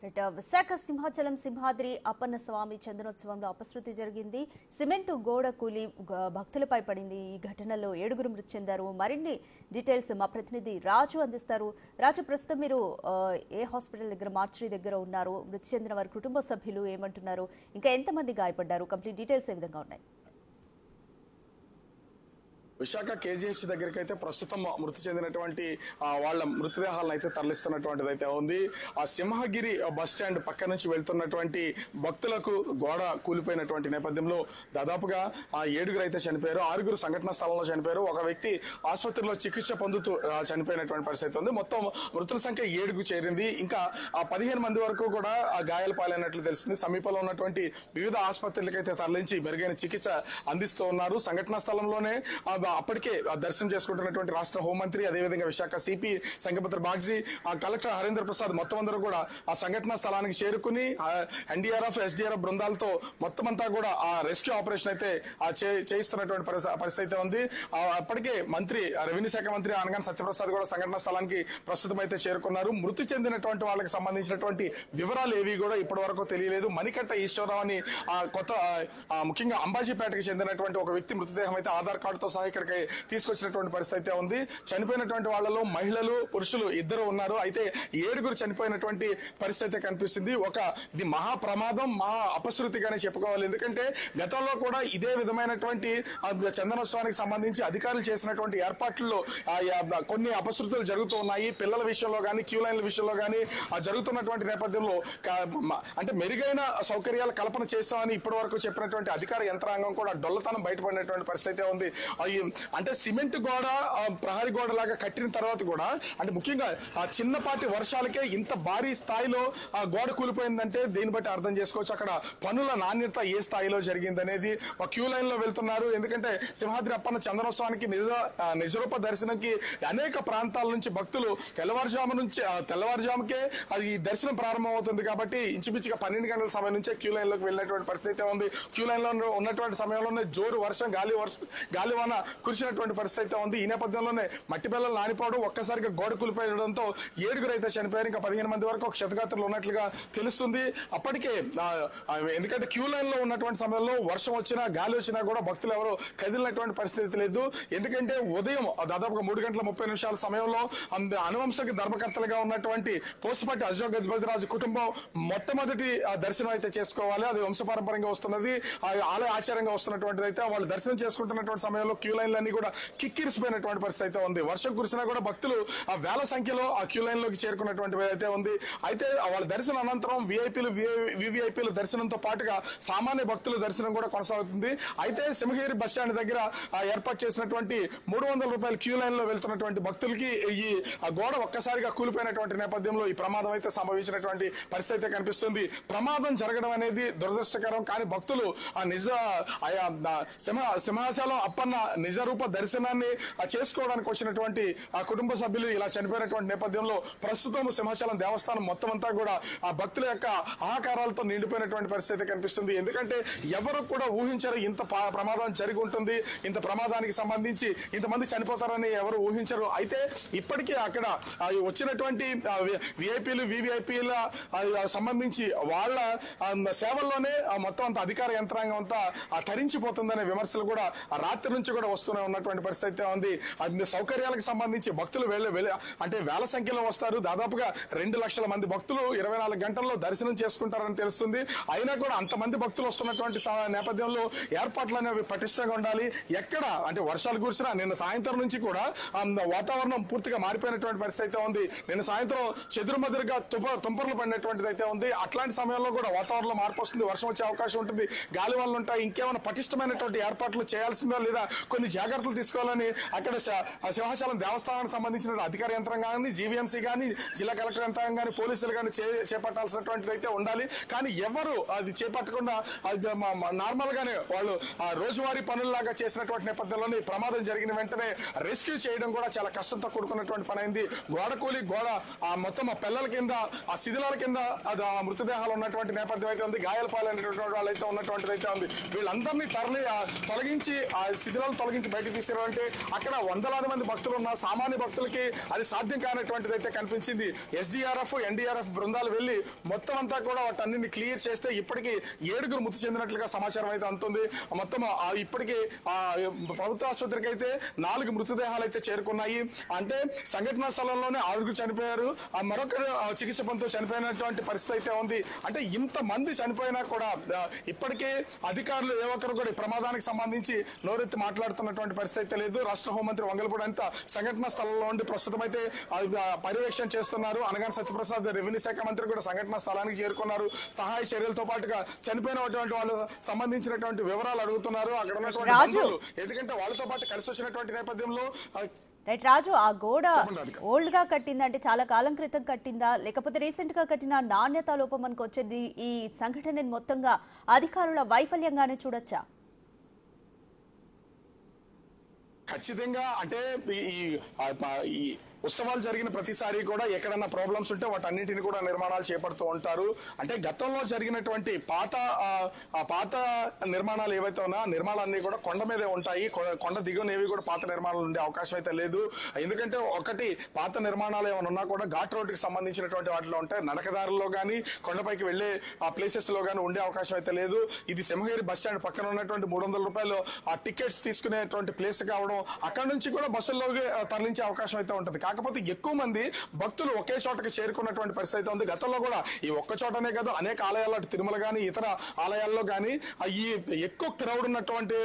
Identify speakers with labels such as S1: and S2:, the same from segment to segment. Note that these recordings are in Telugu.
S1: విశాఖ సింహాచలం సింహాద్రి అప్పన్న స్వామి చందనోత్సవంలో అపశృతి జరిగింది. సిమెంటు గోడ కూలి భక్తులపై పడింది. ఈ ఘటనలో 7 మృతి చెందారు. మరిన్ని డీటెయిల్స్ మా ప్రతినిధి రాజు అందిస్తారు. రాజు, ప్రస్తుతం మీరు ఏ హాస్పిటల్ దగ్గర, మార్చురీ దగ్గర ఉన్నారు? మృతి చెందిన వారి కుటుంబ సభ్యులు ఏమంటున్నారు? ఇంకా ఎంతమంది గాయపడ్డారు? కంప్లీట్ డీటెయిల్స్ ఏ విధంగా ఉన్నాయి?
S2: విశాఖ కేజీహెచ్ దగ్గరికి అయితే ప్రస్తుతం మృతి చెందినటువంటి వాళ్ళ మృతదేహాలను అయితే తరలిస్తున్నటువంటిది అయితే ఉంది. ఆ సింహగిరి బస్ స్టాండ్ పక్క నుంచి వెళ్తున్నటువంటి భక్తులకు గోడ కూలిపోయినటువంటి నేపథ్యంలో దాదాపుగా 7 అయితే చనిపోయారు. 6 సంఘటనా స్థలంలో చనిపోయారు. ఒక వ్యక్తి ఆసుపత్రిలో చికిత్స పొందుతూ చనిపోయినటువంటి పరిస్థితి ఉంది. మొత్తం మృతుల సంఖ్య 7కు చేరింది. ఇంకా 15 మంది వరకు కూడా గాయాల పాలైనట్లు తెలిసింది. సమీపంలో ఉన్నటువంటి వివిధ ఆసుపత్రులకైతే తరలించి మెరుగైన చికిత్స అందిస్తూ ఉన్నారు. సంఘటనా స్థలంలోనే అప్పటికే దర్శనం చేసుకుంటున్నటువంటి రాష్ట్ర హోంమంత్రి, అదేవిధంగా విశాఖ సిపి సంగపత్ర బాగ్జీ, కలెక్టర్ హరీంద్ర ప్రసాద్ మొత్తం అందరూ కూడా ఆ సంఘటనా స్థలానికి చేరుకుని ఎన్డీఆర్ఎఫ్, ఎస్డీఆర్ఎఫ్ బృందాలతో మొత్తం అంతా కూడా ఆ రెస్క్యూ ఆపరేషన్ అయితే చేయిస్తున్నటువంటి పరిస్థితి అయితే ఉంది. అప్పటికే మంత్రి, రెవెన్యూ శాఖ మంత్రి అనగానే సత్యప్రసాద్ కూడా సంఘటనా స్థలానికి ప్రస్తుతం అయితే చేరుకున్నారు. మృతి చెందినటువంటి వాళ్ళకి సంబంధించినటువంటి వివరాలు ఏవి కూడా ఇప్పటి వరకు తెలియలేదు. మణికట్ట ఈశ్వరరావు అని కొత్త ముఖ్యంగా అంబాజీపేటకి చెందినటువంటి ఒక వ్యక్తి మృతదేహం అయితే ఆధార్ కార్డుతో సహా ఇక్కడికి తీసుకొచ్చినటువంటి పరిస్థితి అయితే ఉంది. చనిపోయినటువంటి వాళ్ళలో మహిళలు, పురుషులు 2 ఉన్నారు. అయితే 7 చనిపోయినటువంటి పరిస్థితి కనిపిస్తుంది. ఇది మహా ప్రమాదం, మహా అపశృతిగానే చెప్పుకోవాలి. ఎందుకంటే గతంలో కూడా ఇదే విధమైనటువంటి చందనోత్సవానికి సంబంధించి అధికారులు చేసినటువంటి ఏర్పాట్లలో కొన్ని అపశృతులు జరుగుతూ ఉన్నాయి. పిల్లల విషయంలో కానీ, క్యూ లైన్ల విషయంలో కానీ జరుగుతున్నటువంటి నేపథ్యంలో అంటే మెరుగైన సౌకర్యాల కల్పన చేస్తామని ఇప్పటి వరకు చెప్పినటువంటి అధికార యంత్రాంగం కూడా డొల్లతనం బయటపడినటువంటి పరిస్థితి ఉంది. అంటే సిమెంట్ గోడ, ప్రహరీ గోడ లాగా కట్టిన తర్వాత కూడా అంటే ముఖ్యంగా చిన్నపాటి వర్షాలకే ఇంత భారీ స్థాయిలో గోడ కూలిపోయిందంటే దీన్ని బట్టి అర్థం చేసుకోవచ్చు అక్కడ పనుల నాణ్యత ఏ స్థాయిలో జరిగింది అనేది. క్యూ లైన్ లో వెళ్తున్నారు. ఎందుకంటే సింహాద్రి అప్పన్న చందనోత్సవానికి నిజరూప దర్శనంకి అనేక ప్రాంతాల నుంచి భక్తులు తెల్లవారుజాముకే ఈ దర్శనం ప్రారంభం అవుతుంది. కాబట్టి ఇంచుమించుగా 12 గంటల సమయం నుంచే క్యూ లైన్ లోకి వెళ్ళినటువంటి పరిస్థితి ఉంది. క్యూ లైన్ లో ఉన్నటువంటి సమయంలోనే జోరు వర్షం, గాలివాన కురిసినటువంటి పరిస్థితి ఉంది. ఈ నేపథ్యంలోనే మట్టి పిల్లలు నానిపోవడం, ఒక్కసారిగా గోడ కూలిపోయడంతో 7 అయితే చనిపోయారు. ఇంకా 15 మంది వరకు క్షతగాత్రులు ఉన్నట్లుగా తెలుస్తుంది. అప్పటికే ఎందుకంటే క్యూ లైన్ లో ఉన్నటువంటి సమయంలో వర్షం వచ్చినా, గాలి వచ్చినా కూడా భక్తులు ఎవరు కదిలినటువంటి పరిస్థితి లేదు. ఎందుకంటే ఉదయం దాదాపుగా 3:30 సమయంలో అనువంశకి ధర్మకర్తలుగా ఉన్నటువంటి పోసుపట్టి అశోక్ గజపతిరాజు కుటుంబం మొట్టమొదటి దర్శనం అయితే చేసుకోవాలి. అది వంశపారంపర్యంగా వస్తున్నది, ఆలయ ఆచారంగా వస్తున్నటువంటిది. అయితే వాళ్ళు దర్శనం చేసుకుంటున్నటువంటి సమయంలో క్యూ లైన్లన్నీ కూడా కిక్కిరిసిపోయినటువంటి పరిస్థితి అయితే ఉంది. వర్షం కురిసినా కూడా భక్తులు వేల సంఖ్యలో ఆ క్యూ లైన్ లోకి చేరుకున్నటువంటి అయితే ఉంది. అయితే వాళ్ళ దర్శనం అనంతరం వివిఐపీలు దర్శనంతో పాటుగా సామాన్య భక్తుల దర్శనం కూడా కొనసాగుతుంది. అయితే సింహగిరి బస్ స్టాండ్ దగ్గర ఏర్పాటు చేసినటువంటి 300 రూపాయల క్యూ లైన్ లో వెళ్తున్నటువంటి భక్తులకి ఈ గోడ ఒక్కసారిగా కూలిపోయినటువంటి నేపథ్యంలో ఈ ప్రమాదం అయితే సంభవించినటువంటి పరిస్థితి కనిపిస్తుంది. ప్రమాదం జరగడం అనేది దురదృష్టకరం. కానీ భక్తులు సింహాచలం అప్పన్న నిజరూప దర్శనాన్ని చేసుకోవడానికి వచ్చినటువంటి ఆ కుటుంబ సభ్యులు ఇలా చనిపోయినటువంటి నేపథ్యంలో ప్రస్తుతం సింహాచలం దేవస్థానం మొత్తం అంతా కూడా ఆ భక్తుల యొక్క ఆహాకారాలతో నిండిపోయినటువంటి పరిస్థితి కనిపిస్తుంది. ఎందుకంటే ఎవరు కూడా ఊహించరు ఇంత ప్రమాదం జరిగి ఉంటుంది, ఇంత ప్రమాదానికి సంబంధించి ఇంతమంది చనిపోతారని ఎవరు ఊహించరు. అయితే ఇప్పటికీ అక్కడ వచ్చినటువంటి విఐపీలు, వివిఐపీల సంబంధించి వాళ్ళ సేవల్లోనే మొత్తం అంత అధికార యంత్రాంగం అంతా తరించిపోతుందనే విమర్శలు కూడా రాత్రి నుంచి కూడా వస్తూనే ఉన్నటువంటి పరిస్థితి ఉంది. అది సౌకర్యాలకు సంబంధించి భక్తులు అంటే వేల సంఖ్యలో వస్తారు. దాదాపుగా 2 లక్షల మంది భక్తులు 24 గంటల్లో దర్శనం చేసుకుంటారని తెలుస్తుంది. అయినా కూడా అంతమంది భక్తులు వస్తున్నటువంటి నేపథ్యంలో ఏర్పాట్లు అనేవి పటిష్టంగా ఉండాలి. ఎక్కడ అంటే వర్షాలు కురిసినా నిన్న సాయంత్రం నుంచి కూడా వాతావరణం పూర్తిగా మారిపోయినటువంటి పరిస్థితి ఉంది. నిన్న సాయంత్రం చెదురుమదురుగా తుంపర్లు పడినటువంటిది అయితే ఉంది. అట్లాంటి సమయంలో కూడా వాతావరణంలో మార్పు వస్తుంది, వర్షం వచ్చే అవకాశం ఉంటుంది, గాలి వల్ల ఉంటాయి. ఇంకేమైనా పటిష్టమైనటువంటి ఏర్పాట్లు చేయాల్సిందా లేదా, కొన్ని జాగ్రత్తలు తీసుకోవాలని అక్కడ సింహాచలం దేవస్థానానికి సంబంధించిన అధికార యంత్రాంగాన్ని, జీవీఎంసీ కానీ, జిల్లా కలెక్టర్ యంత్రాంగం కానీ, పోలీసులు కానీ చేపట్టాల్సినటువంటిది అయితే ఉండాలి. కానీ ఎవరు అది చేపట్టకుండా నార్మల్ గానే వాళ్ళు రోజువారీ పనుల్లాగా చేసినటువంటి నేపథ్యంలోనే ప్రమాదం జరిగిన వెంటనే రెస్క్యూ చేయడం కూడా చాలా కష్టంతో కూడుకున్నటువంటి పని అయింది. గోడ కూలి మొత్తం ఆ పిల్లల కింద, ఆ శిథిలాల కింద అది ఆ మృతదేహాలు ఉన్నటువంటి నేపథ్యం అయితే ఉంది. గాయాల పాలైనటువంటి వాళ్ళు అయితే ఉన్నటువంటిది అయితే ఉంది. వీళ్ళందరినీ తొలగించి ఆ శిథిలాలు తొలగించి నుంచి బయటకు తీసారంటే అక్కడ వందలాది మంది భక్తులు ఉన్న సామాన్య భక్తులకి అది సాధ్యం కానటువంటిది అయితే కనిపించింది. ఎస్డీఆర్ఎఫ్ ఎన్డీఆర్ఎఫ్ బృందాలు వెళ్లి మొత్తం అంతా కూడా వాటన్నింటిని క్లియర్ చేస్తే ఇప్పటికీ 7 మృతి చెందినట్లుగా సమాచారం అయితే అందుతుంది. మొత్తం ఇప్పటికీ ప్రభుత్వ ఆసుపత్రికి అయితే 4 మృతదేహాలు అయితే చేరుకున్నాయి. అంటే సంఘటనా స్థలంలోనే 6 చనిపోయారు, మరొకరు చికిత్స పొందుతూ చనిపోయినటువంటి పరిస్థితి అయితే ఉంది. అంటే ఇంత మంది చనిపోయినా కూడా ఇప్పటికే అధికారులు ఏ ఒక్కరు కూడా ఈ ప్రమాదానికి సంబంధించి నోరెత్తి మాట్లాడుతున్నటువంటి పరిస్థితి అయితే లేదు. రాష్ట్ర హోంమంత్రి వంగలపూడి అంతా సంఘటనా స్థలంలో ఉండి ప్రస్తుతం అయితే పర్యవేక్షణ చేస్తున్నారు. అనగానే సత్యప్రసాద్ రెవెన్యూ శాఖ మంత్రి కూడా సంఘటనా స్థలానికి చేరుకున్నారు. సహాయ చర్యలతో పాటుగా చనిపోయినటువంటి వాళ్ళు సంబంధించినటువంటి వివరాలు అడుగుతున్నారు అక్కడ ఉన్నటువంటి బంధువులు. ఎందుకంటే వాళ్ళతో పాటు కలిసి వచ్చినటువంటి నేపథ్యంలో
S1: రైట్ రాజు, ఆ గోడ ఓల్డ్ గా కట్టిందా, అంటే చాలా కాలం క్రితం కట్టిందా, లేకపోతే రీసెంట్ గా కట్టిన నాణ్యత లోపం మనకు వచ్చేది ఈ సంఘటనని మొత్తంగా అధికారుల వైఫల్యంగానే చూడొచ్చా?
S2: ఖచ్చితంగా అంటే ఈ ఉత్సవాలు జరిగిన ప్రతిసారి కూడా ఎక్కడన్నా ప్రాబ్లమ్స్ ఉంటే వాటన్నింటిని కూడా నిర్మాణాలు చేపడుతూ ఉంటారు. అంటే గతంలో జరిగినటువంటి పాత నిర్మాణాలు ఏవైతే ఉన్నా నిర్మాణాలన్నీ కూడా కొండ మీదే ఉంటాయి. కొండ దిగునేవి కూడా పాత నిర్మాణాలు ఉండే అవకాశం అయితే లేదు. ఎందుకంటే ఒకటి పాత నిర్మాణాలు ఏమైనా ఉన్నా కూడా ఘాట్ రోడ్డుకి సంబంధించినటువంటి వాటిలో ఉంటాయి. నడకదారుల్లో కానీ కొండపైకి వెళ్లే ప్లేసెస్ లో కానీ ఉండే అవకాశం అయితే లేదు. ఇది సింహగిరి బస్ స్టాండ్ పక్కన ఉన్నటువంటి 300 రూపాయలు ఆ టికెట్స్ తీసుకునేటువంటి ప్లేస్ కావడం, అక్కడ నుంచి కూడా బస్సుల్లోకి తరలించే అవకాశం అయితే ఉంటుంది. కాకపోతే ఎక్కువ మంది భక్తులు ఒకే చోటకి చేరుకున్నటువంటి పరిస్థితి ఉంది. గతంలో కూడా ఈ ఒక్క చోటనే కాదు అనేక ఆలయాల్లో తిరుమల గానీ ఇతర ఆలయాల్లో గానీ ఈ ఎక్కువ క్రౌడ్ ఉన్నటువంటి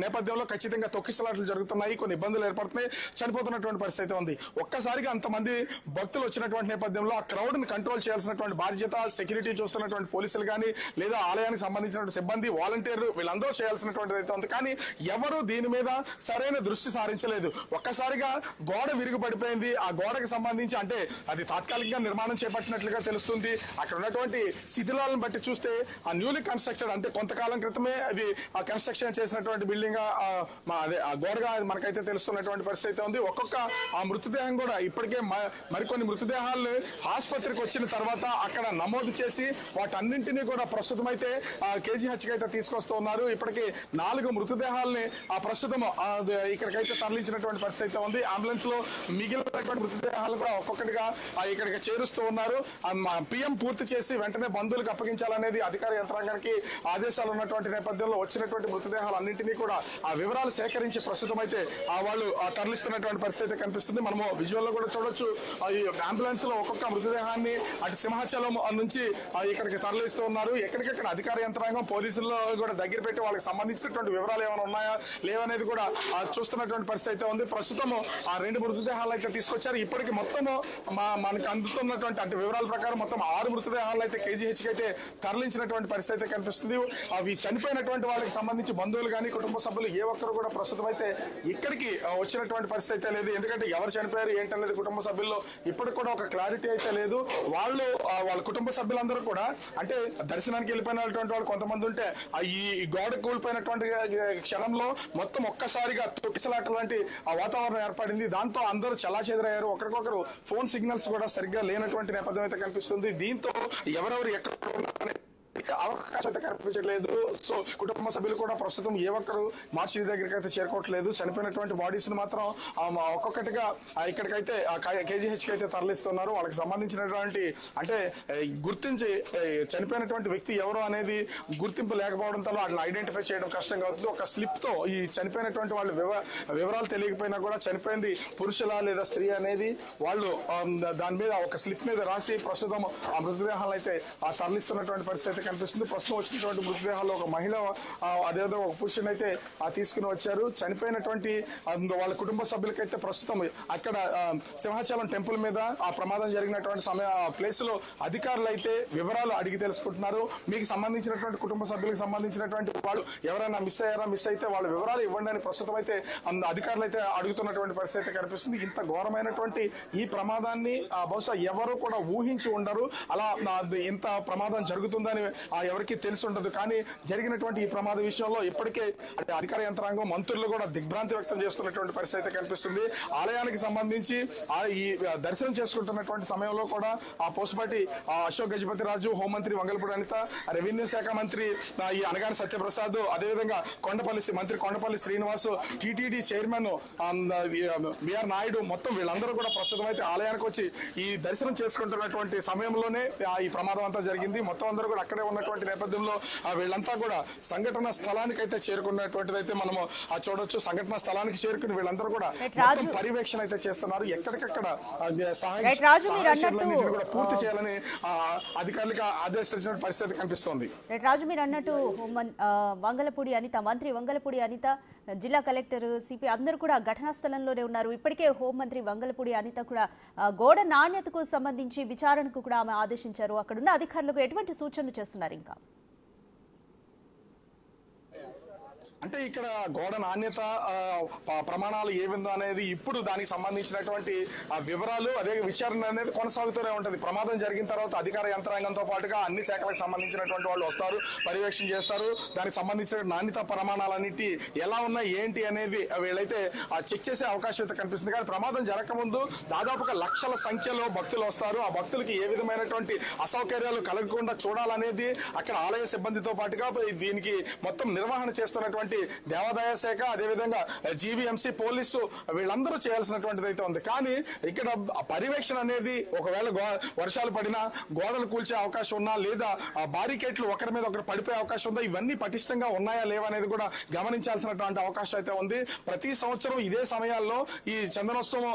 S2: నేపథ్యంలో ఖచ్చితంగా తొక్కిసలాట్లు జరుగుతున్నాయి, కొన్ని ఇబ్బందులు ఏర్పడుతున్నాయి, చనిపోతున్నటువంటి పరిస్థితి ఉంది. ఒక్కసారిగా అంతమంది భక్తులు వచ్చినటువంటి నేపథ్యంలో ఆ క్రౌడ్ ని కంట్రోల్ చేయాల్సినటువంటి బాధ్యత సెక్యూరిటీ చూస్తున్నటువంటి పోలీసులు గానీ లేదా ఆలయానికి సంబంధించినటువంటి సిబ్బంది వాలంటీర్లు వీళ్ళందరూ చేయాల్సినటువంటిది అయితే ఉంది. కానీ ఎవరు దీని మీద సరైన దృష్టి సారించలేదు. ఒక్కసారిగా గోడ విరిగి పడిపోయింది. ఆ గోడకు సంబంధించి అంటే అది తాత్కాలికంగా నిర్మాణం చేపట్టినట్లుగా తెలుస్తుంది. అక్కడ ఉన్నటువంటి శిథిలాలను బట్టి చూస్తే ఆ న్యూలీ కన్స్ట్రక్టెడ్ అంటే కొంతకాలం క్రితమే అది ఆ కన్స్ట్రక్షన్ చేసినటువంటి బిల్డింగ్ ఆ గోడగా మనకైతే తెలుస్తున్నటువంటి పరిస్థితి ఉంది. ఒక్కొక్క ఆ మృతదేహం కూడా ఇప్పటికే మరికొన్ని మృతదేహాలను ఆసుపత్రికి వచ్చిన తర్వాత అక్కడ నమోదు చేసి వాటన్నింటినీ కూడా ప్రస్తుతం అయితే కేజీహెచ్కి అయితే తీసుకొస్తూ ఉన్నారు. ఇప్పటికీ 4 మృతదేహాలని ప్రస్తుతం ఇక్కడికైతే తరలించినటువంటి పరిస్థితి ఉంది. అంబులెన్స్ లో మిగిలినటువంటి మృతదేహాలు కూడా ఒక్కొక్కటిగా ఇక్కడికి చేరుస్తూ ఉన్నారు. పిఎం పూర్తి చేసి వెంటనే బంధువులకు అప్పగించాలనేది అధికార యంత్రాంగానికి ఆదేశాలు ఉన్నటువంటి నేపథ్యంలో వచ్చినటువంటి మృతదేహాలు అన్నింటినీ కూడా ఆ వివరాలు సేకరించి ప్రస్తుతం అయితే వాళ్ళు తరలిస్తున్నటువంటి పరిస్థితి కనిపిస్తుంది. మనము విజువల్ లో కూడా చూడొచ్చు. ఈ అంబులెన్స్ లో ఒక్కొక్క మృతదేహాన్ని అటు సింహాచలం నుంచి ఇక్కడికి తరలిస్తూ ఉన్నారు. ఎక్కడికెక్కడ అధికార యంత్రాంగం పోలీసుల్లో కూడా దగ్గర పెట్టి వాళ్ళకి సంబంధించినటువంటి వివరాలు ఏమైనా ఉన్నాయా లేవనేది కూడా చూస్తున్నటువంటి పరిస్థితి అయితే ఉంది. ప్రస్తుతం ఆ 2 మృతదేహాలు అయితే తీసుకొచ్చారు. ఇప్పటికి మొత్తము మనకు అందుతున్నటువంటి అంటే వివరాల ప్రకారం మొత్తం 6 మృతదేహాలు అయితే కేజీహెచ్కి అయితే తరలించినటువంటి పరిస్థితి కనిపిస్తుంది. అవి చనిపోయినటువంటి వాళ్ళకి సంబంధించి బంధువులు కానీ కుటుంబ సభ్యులు ఏ ఒక్కరు కూడా ప్రస్తుతం అయితే ఇక్కడికి వచ్చినటువంటి పరిస్థితి అయితే లేదు. ఎందుకంటే ఎవరు చనిపోయారు ఏంటనేది కుటుంబ సభ్యుల్లో ఇప్పటికి కూడా ఒక క్లారిటీ అయితే లేదు. వాళ్ళ కుటుంబ సభ్యులందరూ కూడా అంటే దర్శనానికి వెళ్ళిపోయినటువంటి వాళ్ళు కొంతమంది ఉంటే ఈ గోడ కూలిపోయినటువంటి క్షణంలో మొత్తం ఒక్కసారిగా తొక్కిసలాట లాంటి వాతావరణం ఏర్పడింది. దాంతో అందరూ చెల్లాచెదరయ్యారు. ఒకరికొకరు ఫోన్ సిగ్నల్స్ కూడా సరిగ్గా లేనటువంటి నేపథ్యం అయితే కనిపిస్తుంది. దీంతో ఎవరెవరు ఎక్కడ ఉన్నారనే అవకాశం అయితే కనిపించట్లేదు. సో కుటుంబ సభ్యులు కూడా ప్రస్తుతం ఏ ఒక్కరు మార్చి దగ్గరికి అయితే చేరుకోవట్లేదు. చనిపోయినటువంటి బాడీస్ ని మాత్రం ఒక్కొక్కటిగా ఇక్కడికైతే కేజీహెచ్కి అయితే తరలిస్తున్నారు. వాళ్ళకి సంబంధించినటువంటి అంటే గుర్తించి చనిపోయినటువంటి వ్యక్తి ఎవరు అనేది గుర్తింపు లేకపోవడంతో వాళ్ళని ఐడెంటిఫై చేయడం కష్టంగా అవుతుంది. ఒక స్లిప్ తో ఈ చనిపోయినటువంటి వాళ్ళు వివరాలు తెలియకపోయినా కూడా చనిపోయింది పురుషుల లేదా స్త్రీ అనేది వాళ్ళు దాని మీద ఒక స్లిప్ మీద రాసి ప్రస్తుతం ఆ మృతదేహాలు అయితే తరలిస్తున్నటువంటి పరిస్థితి కనిపిస్తుంది. ప్రస్తుతం వచ్చినటువంటి మృతదేహాల్లో ఒక మహిళ అదేవిధంగా ఒక పురుషుని అయితే తీసుకుని వచ్చారు. చనిపోయినటువంటి వాళ్ళ కుటుంబ సభ్యులకైతే ప్రస్తుతం అక్కడ సింహాచలం టెంపుల్ మీద ఆ ప్రమాదం జరిగినటువంటి ప్లేస్ లో అధికారులు అయితే వివరాలు అడిగి తెలుసుకుంటున్నారు. మీకు సంబంధించినటువంటి కుటుంబ సభ్యులకు సంబంధించినటువంటి వాళ్ళు ఎవరైనా మిస్ అయ్యారా, మిస్ అయితే వాళ్ళ వివరాలు ఇవ్వండి అని ప్రస్తుతం అయితే అధికారులు అయితే అడుగుతున్నటువంటి పరిస్థితి కనిపిస్తుంది. ఇంత ఘోరమైనటువంటి ఈ ప్రమాదాన్ని బహుశా ఎవరు కూడా ఊహించి ఉండరు. అలా ఇంత ప్రమాదం జరుగుతుందని ఎవరికి తెలిసి ఉండదు. కానీ జరిగినటువంటి ఈ ప్రమాద విషయంలో ఇప్పటికే అంటే అధికార యంత్రాంగం మంత్రులు కూడా దిగ్భ్రాంతి వ్యక్తం చేస్తున్నటువంటి పరిస్థితి కనిపిస్తుంది. ఆలయానికి సంబంధించి ఈ దర్శనం చేసుకుంటున్నటువంటి సమయంలో కూడా ఆ పోసుపాటి అశోక్ గజపతి రాజు, హోంమంత్రి వంగలపూడి అనిత, రెవెన్యూ శాఖ మంత్రి ఈ అనగాని సత్యప్రసాద్, అదేవిధంగా మంత్రి కొండపల్లి శ్రీనివాసు, టీటీడీ చైర్మన్ బిఆర్ నాయుడు, మొత్తం వీళ్ళందరూ కూడా ప్రస్తుతం అయితే ఆలయానికి వచ్చి ఈ దర్శనం చేసుకుంటున్నటువంటి సమయంలోనే ఈ ప్రమాదం అంతా జరిగింది. మొత్తం అందరూ కూడా అక్కడే ఉన్నటువంటి నేపథ్యంలో వీళ్ళంతా కూడా సంఘటన స్థలానికి అయితే చేరుకున్నటువంటిది అయితే మనము చూడొచ్చు. సంఘటన స్థలానికి చేరుకుని వీళ్ళందరూ కూడా పర్యవేక్షణ అయితే చేస్తున్నారు. ఎక్కడికక్కడ కూడా పూర్తి చేయాలని అధికారులకు ఆదేశించిన పరిస్థితి కనిపిస్తోంది.
S1: రాజు, మీరు అన్నట్టు వంగలపూడి అనిత, మంత్రి వంగలపూడి అనిత, జిల్లా కలెక్టర్, సిపి అందరూ కూడా ఘటనా స్థలంలోనే ఉన్నారు. ఇప్పటికే హోంమంత్రి వంగలపూడి అనిత కూడా గోడ నాణ్యతకు సంబంధించి విచారణకు కూడా ఆమె ఆదేశించారు. అక్కడున్న అధికారులకు ఎటువంటి సూచనలు చేస్తున్నారు? ఇంకా
S2: అంటే ఇక్కడ గోడ నాణ్యత ప్రమాణాలు ఏ విధంగా అనేది ఇప్పుడు దానికి సంబంధించినటువంటి వివరాలు అదే విచారణ అనేది కొనసాగుతూనే ఉంటుంది. ప్రమాదం జరిగిన తర్వాత అధికార యంత్రాంగంతో పాటుగా అన్ని శాఖలకు సంబంధించినటువంటి వాళ్ళు వస్తారు, పర్యవేక్షణ చేస్తారు. దానికి సంబంధించిన నాణ్యత ప్రమాణాలన్నిటి ఎలా ఉన్నాయి ఏంటి అనేది వీళ్ళైతే చెక్ చేసే అవకాశం అయితే కనిపిస్తుంది. కానీ ప్రమాదం జరగకముందు దాదాపుగా లక్షల సంఖ్యలో భక్తులు వస్తారు. ఆ భక్తులకి ఏ విధమైనటువంటి అసౌకర్యాలు కలగకుండా చూడాలనేది అక్కడ ఆలయ సిబ్బందితో పాటుగా దీనికి మొత్తం నిర్వహణ చేస్తున్నటువంటి దేవాదాయ శాఖ, అదేవిధంగా జీవీఎంసీ, పోలీసు వీళ్ళందరూ చేయాల్సినటువంటిది అయితే ఉంది. కానీ ఇక్కడ పర్యవేక్షణ అనేది ఒకవేళ వర్షాలు పడినా, గోడలు కూల్చే అవకాశం ఉన్నా, లేదా బారికేట్లు ఒకరి మీద ఒకరు పడిపోయే అవకాశం ఉందా, ఇవన్నీ పటిష్టంగా ఉన్నాయా లేవా అనేది కూడా గమనించాల్సినటువంటి అవకాశం అయితే ఉంది. ప్రతి సంవత్సరం ఇదే సమయాల్లో ఈ చందనోత్సవం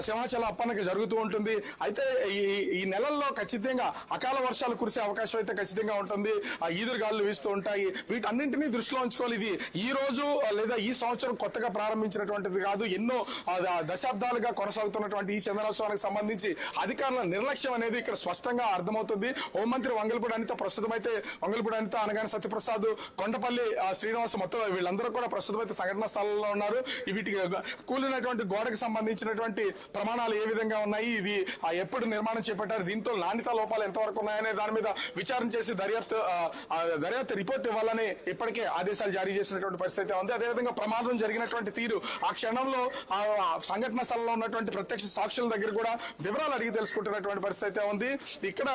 S2: సింహాచల అప్పన్నకి జరుగుతూ ఉంటుంది. అయితే ఈ నెలల్లో ఖచ్చితంగా అకాల వర్షాలు కురిసే అవకాశం అయితే ఖచ్చితంగా ఉంటుంది. ఈదురుగాలు వీస్తూ ఉంటాయి. వీటన్నింటినీ దృష్టిలో ఉంచుకోవాలి. ఇది ఈ రోజు లేదా ఈ సంవత్సరం కొత్తగా ప్రారంభించినటువంటిది కాదు. ఎన్నో దశాబ్దాలుగా కొనసాగుతున్నటువంటి ఈ చందనోత్సవానికి సంబంధించి అధికారుల నిర్లక్ష్యం అనేది ఇక్కడ స్పష్టంగా అర్థమవుతుంది. హోంమంత్రి వంగలపూడి అనిత, ప్రస్తుతం అయితే వంగలపూడి అనిత, అనగాని సత్యప్రసాద్, కొండపల్లి శ్రీనివాస్, మొత్తం వీళ్ళందరూ కూడా ప్రస్తుతం అయితే సంఘటన స్థలంలో ఉన్నారు. వీటికి కూలినటువంటి గోడకు సంబంధించినటువంటి ప్రమాణాలు ఏ విధంగా ఉన్నాయి, ఇది ఎప్పుడు నిర్మాణం చేపట్టారు, దీంతో నాణ్యత లోపాలు ఎంతవరకు ఉన్నాయనే దాని మీద విచారణ చేసి దర్యాప్తు రిపోర్ట్ ఇవ్వాలని ఇప్పటికే ఆదేశాలు జారీ చేసినటువంటి పరిస్థితి ఉంది. అదేవిధంగా ప్రమాదం జరిగినటువంటి తీరు, ఆ క్షణంలో ఆ సంఘటన స్థలంలో ఉన్నటువంటి ప్రత్యక్ష సాక్షుల దగ్గర కూడా వివరాలు అడిగి తెలుసుకుంటున్నటువంటి పరిస్థితి ఉంది. ఇక్కడ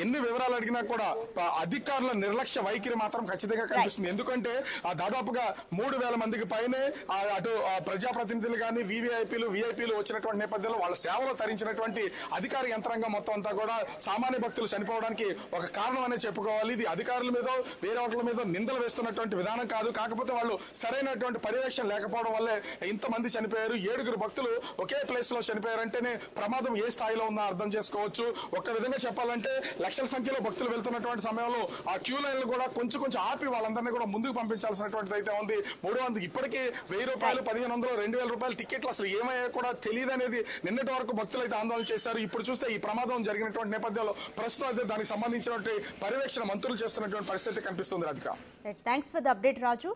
S2: ఎన్ని వివరాలు అడిగినా కూడా అధికారుల నిర్లక్ష్య వైఖరి మాత్రం ఖచ్చితంగా కనిపిస్తుంది. ఎందుకంటే దాదాపుగా 3,000 మందికి పైనే అటు ప్రజాప్రతినిధులు కానీ, విఐపీలు వచ్చినటువంటి నేపథ్యంలో వాళ్ళ సేవలు తరించినటువంటి అధికార యంత్రాంగం మొత్తం అంతా కూడా సామాన్య భక్తులు చనిపోవడానికి ఒక కారణం అనే చెప్పుకోవాలి. ఇది అధికారుల మీద, వేరే ఒకరి మీద నిందలు వేస్తున్నటువంటి విధానం కాదు. కాకపోతే వాళ్ళు సరైనటువంటి పర్యవేక్షణ లేకపోవడం వల్లే ఇంతమంది చనిపోయారు. 7 భక్తులు ఒకే ప్లేస్ లో చనిపోయారంటేనే ప్రమాదం ఏ స్థాయిలో ఉందో అర్థం చేసుకోవచ్చు. ఒక విధంగా చెప్పాలంటే లక్షల సంఖ్యలో భక్తులు వెళ్తున్నటువంటి సమయంలో ఆ క్యూ లైన్లు కూడా కొంచెం ఆపి వాళ్ళందరినీ కూడా ముందుకు పంపించాల్సినటువంటిది అయితే ఉంది. 300 ఇప్పటికీ 1,000 రూపాయలు, 1,500, 2,000 రూపాయలు టికెట్లు అసలు ఏమయ్యా కూడా తెలియదు అనేది నిన్నటి వరకు భక్తులు అయితే ఆందోళన చేశారు. ఇప్పుడు చూస్తే ఈ ప్రమాదం జరిగినటువంటి నేపథ్యంలో ప్రస్తుతం అయితే దానికి సంబంధించినటువంటి పర్యవేక్షణ మంత్రులు చేస్తున్నటువంటి పరిస్థితి కనిపిస్తుంది. Radhika,
S1: thanks for the update Raju.